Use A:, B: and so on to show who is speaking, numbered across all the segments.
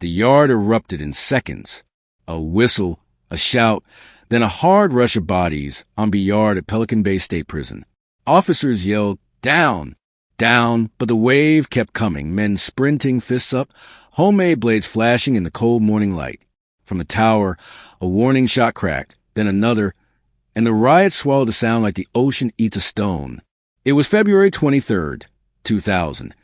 A: The yard erupted in seconds. A whistle, a shout, then a hard rush of bodies on the yard at Pelican Bay State Prison. Officers yelled, "Down! Down!" But the wave kept coming, men sprinting, fists up, homemade blades flashing in the cold morning light. From the tower, a warning shot cracked, then another, and the riot swallowed a sound like the ocean eats a stone. It was February 23rd, 2000,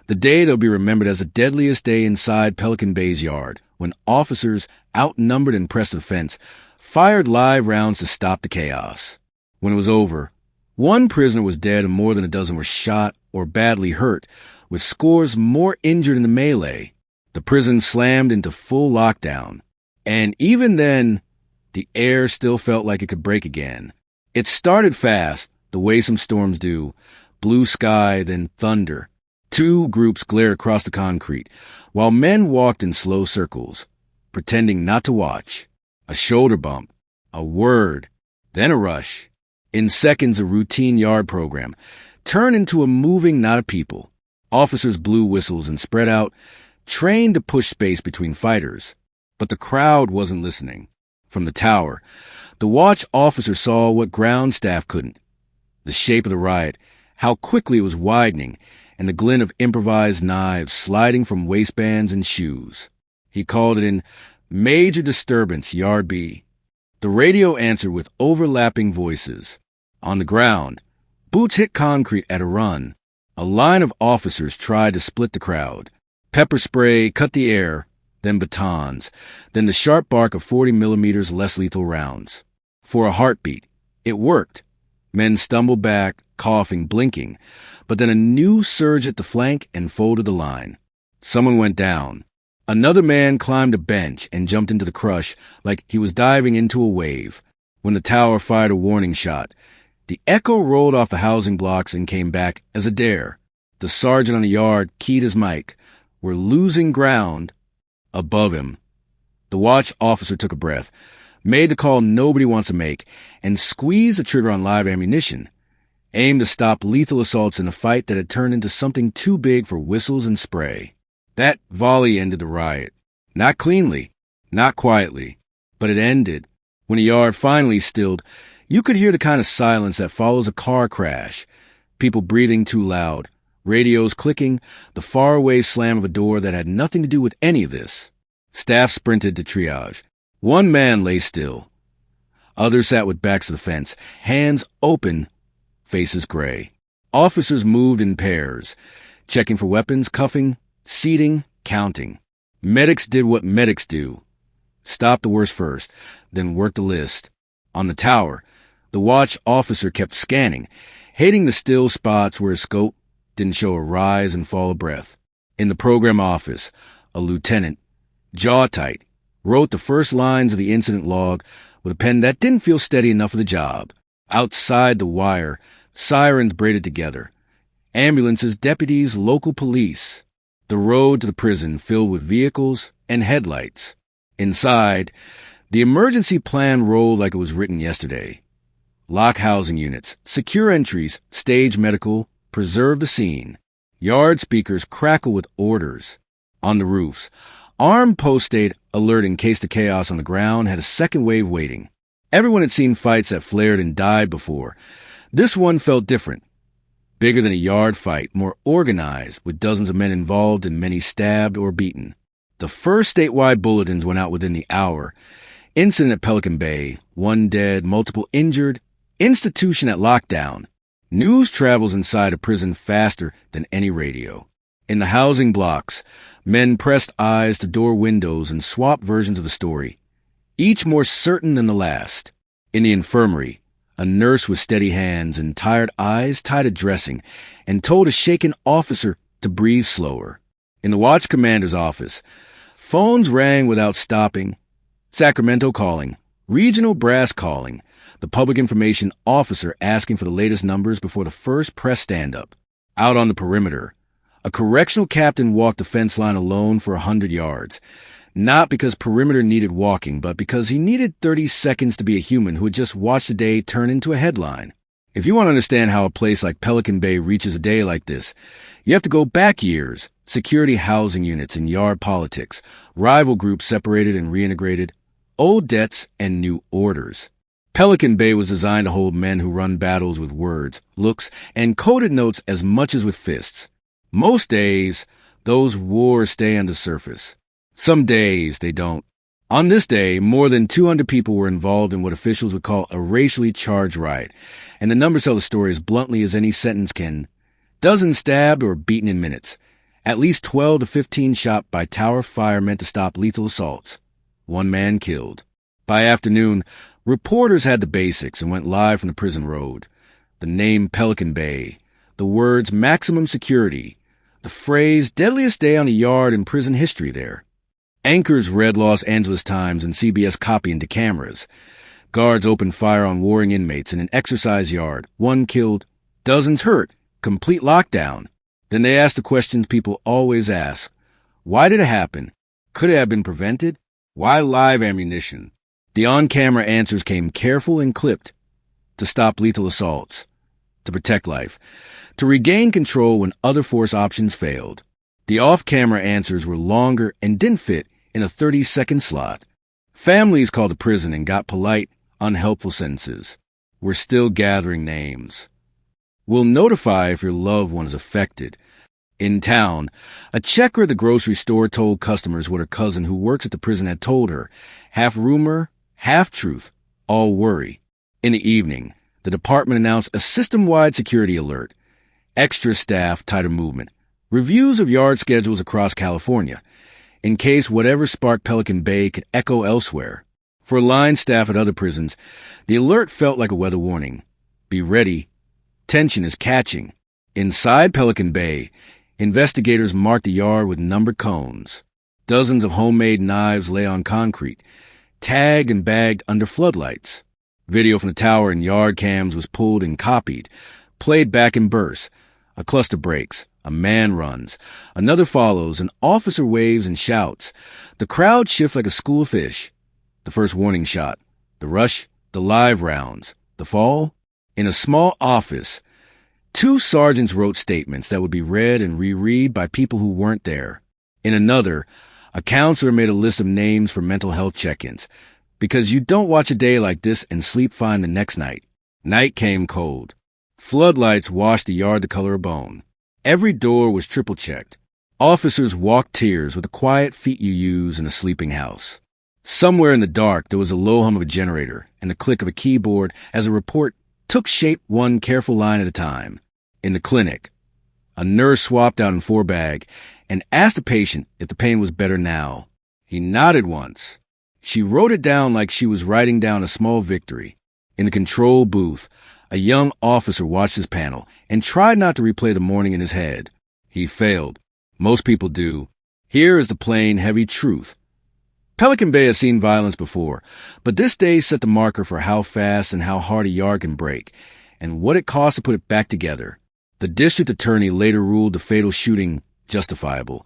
A: the day that'll be remembered as the deadliest day inside Pelican Bay's yard, when officers, outnumbered and pressed to the fence, fired live rounds to stop the chaos. When it was over, one prisoner was dead and more than a dozen were shot or badly hurt, with scores more injured in the melee. The prison slammed into full lockdown. And even then, the air still felt like it could break again. It started fast, the way some storms do. Blue sky, then thunder. Two groups glared across the concrete, while men walked in slow circles, pretending not to watch. A shoulder bump, a word, then a rush. In seconds, a routine yard program turned into a moving knot of people. Officers blew whistles and spread out, trained to push space between fighters. But the crowd wasn't listening. From the tower, the watch officer saw what ground staff couldn't. The shape of the riot, how quickly it was widening, and the glint of improvised knives sliding from waistbands and shoes. He called it in Major Disturbance, Yard B. The radio answered with overlapping voices. On the ground, boots hit concrete at a run. A line of officers tried to split the crowd. Pepper spray cut the air, then batons, then the sharp bark of 40 millimeters less lethal rounds. For a heartbeat, it worked. Men stumbled back, coughing, blinking, but then a new surge at the flank and folded the line. Someone went down. Another man climbed a bench and jumped into the crush like he was diving into a wave. When the tower fired a warning shot, the echo rolled off the housing blocks and came back as a dare. The sergeant on the yard keyed his mic. "We're losing ground." Above him, the watch officer took a breath, made the call nobody wants to make, and squeezed the trigger on live ammunition, aimed to stop lethal assaults in a fight that had turned into something too big for whistles and spray. That volley ended the riot. Not cleanly, not quietly, but it ended. When the yard finally stilled, you could hear the kind of silence that follows a car crash. People breathing too loud, radios clicking, the faraway slam of a door that had nothing to do with any of this. Staff sprinted to triage. One man lay still. Others sat with backs to the fence, hands open, faces gray. Officers moved in pairs, checking for weapons, cuffing, seating, counting. Medics did what medics do. Stop the worst first, then work the list. On the tower, the watch officer kept scanning, hating the still spots where his scope didn't show a rise and fall of breath. In the program office, a lieutenant, jaw tight, wrote the first lines of the incident log with a pen that didn't feel steady enough for the job. Outside the wire, sirens braided together. Ambulances, deputies, local police. The road to the prison filled with vehicles and headlights. Inside, the emergency plan rolled like it was written yesterday. Lock housing units, secure entries, stage medical, preserve the scene. Yard speakers crackle with orders. On the roofs, armed posts stayed alert in case the chaos on the ground had a second wave waiting. Everyone had seen fights that flared and died before. This one felt different. Bigger than a yard fight, more organized, with dozens of men involved and many stabbed or beaten. The first statewide bulletins went out within the hour. Incident at Pelican Bay, 1 dead, multiple injured, institution at lockdown. News travels inside a prison faster than any radio. In the housing blocks, men pressed eyes to door windows and swapped versions of the story, each more certain than the last. In the infirmary, a nurse with steady hands and tired eyes tied a dressing and told a shaken officer to breathe slower. In the watch commander's office, phones rang without stopping. Sacramento calling, regional brass calling, the public information officer asking for the latest numbers before the first press stand-up. Out on the perimeter, a correctional captain walked the fence line alone for 100 yards. Not because perimeter needed walking, but because he needed 30 seconds to be a human who had just watched the day turn into a headline. If you want to understand how a place like Pelican Bay reaches a day like this, you have to go back years, security housing units and yard politics, rival groups separated and reintegrated, old debts and new orders. Pelican Bay was designed to hold men who run battles with words, looks, and coded notes as much as with fists. Most days, those wars stay on the surface. Some days, they don't. On this day, more than 200 people were involved in what officials would call a racially charged riot, and the numbers tell the story as bluntly as any sentence can. Dozens stabbed or beaten in minutes. At least 12 to 15 shot by tower fire meant to stop lethal assaults. 1 man killed. By afternoon, reporters had the basics and went live from the prison road. The name Pelican Bay, the words maximum security, the phrase deadliest day on a yard in prison history there. Anchors read Los Angeles Times and CBS copy into cameras. Guards opened fire on warring inmates in an exercise yard. 1 killed, dozens hurt, complete lockdown. Then they asked the questions people always ask. Why did it happen? Could it have been prevented? Why live ammunition? The on-camera answers came careful and clipped. To stop lethal assaults. To protect life. To regain control when other force options failed. The off-camera answers were longer and didn't fit in a 30-second slot. Families called the prison and got polite, unhelpful sentences. We're still gathering names. We'll notify if your loved one is affected. In town, a checker at the grocery store told customers what her cousin who works at the prison had told her. Half rumor, half truth, all worry. In the evening, the department announced a system-wide security alert. Extra staff, tighter movement. Reviews of yard schedules across California, in case whatever sparked Pelican Bay could echo elsewhere. For line staff at other prisons, the alert felt like a weather warning. Be ready. Tension is catching. Inside Pelican Bay, investigators marked the yard with numbered cones. Dozens of homemade knives lay on concrete, tagged and bagged under floodlights. Video from the tower and yard cams was pulled and copied, played back in bursts. A cluster breaks. A man runs. Another follows. An officer waves and shouts. The crowd shifts like a school of fish. The first warning shot. The rush. The live rounds. The fall. In a small office, 2 sergeants wrote statements that would be read and reread by people who weren't there. In another, a counselor made a list of names for mental health check-ins. Because you don't watch a day like this and sleep fine the next night. Night came cold. Floodlights washed the yard the color of bone. Every door was triple-checked. Officers walked tiers with the quiet feet you use in a sleeping house. Somewhere in the dark, there was a low hum of a generator and the click of a keyboard as a report took shape 1 careful line at a time. In the clinic, a nurse swapped out in 4-bag and asked the patient if the pain was better now. He nodded once. She wrote it down like she was writing down a small victory. In the control booth, a young officer watched his panel and tried not to replay the morning in his head. He failed. Most people do. Here is the plain, heavy truth. Pelican Bay has seen violence before, but this day set the marker for how fast and how hard a yard can break, and what it costs to put it back together. The district attorney later ruled the fatal shooting justifiable,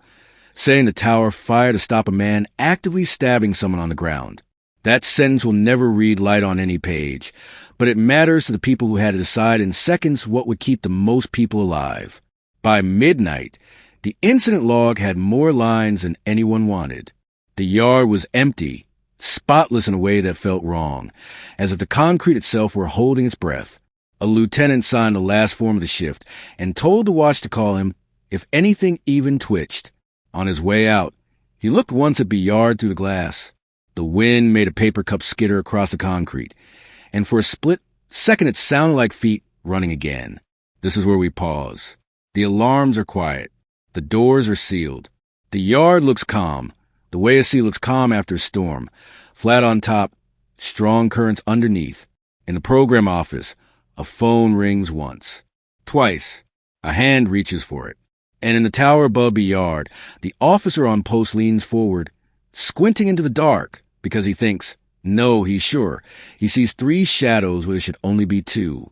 A: saying the tower fired to stop a man actively stabbing someone on the ground. That sentence will never read light on any page, but it matters to the people who had to decide in seconds what would keep the most people alive. By midnight, the incident log had more lines than anyone wanted. The yard was empty, spotless in a way that felt wrong, as if the concrete itself were holding its breath. A lieutenant signed the last form of the shift and told the watch to call him if anything even twitched. On his way out, he looked once at the yard through the glass. The wind made a paper cup skitter across the concrete, and for a split second it sounded like feet running again. This is where we pause. The alarms are quiet. The doors are sealed. The yard looks calm, the way a sea looks calm after a storm. Flat on top, strong currents underneath. In the program office, a phone rings once. Twice, a hand reaches for it. And in the tower above the yard, the officer on post leans forward, squinting into the dark, because he thinks, no, he's sure. He sees 3 shadows where there should only be 2.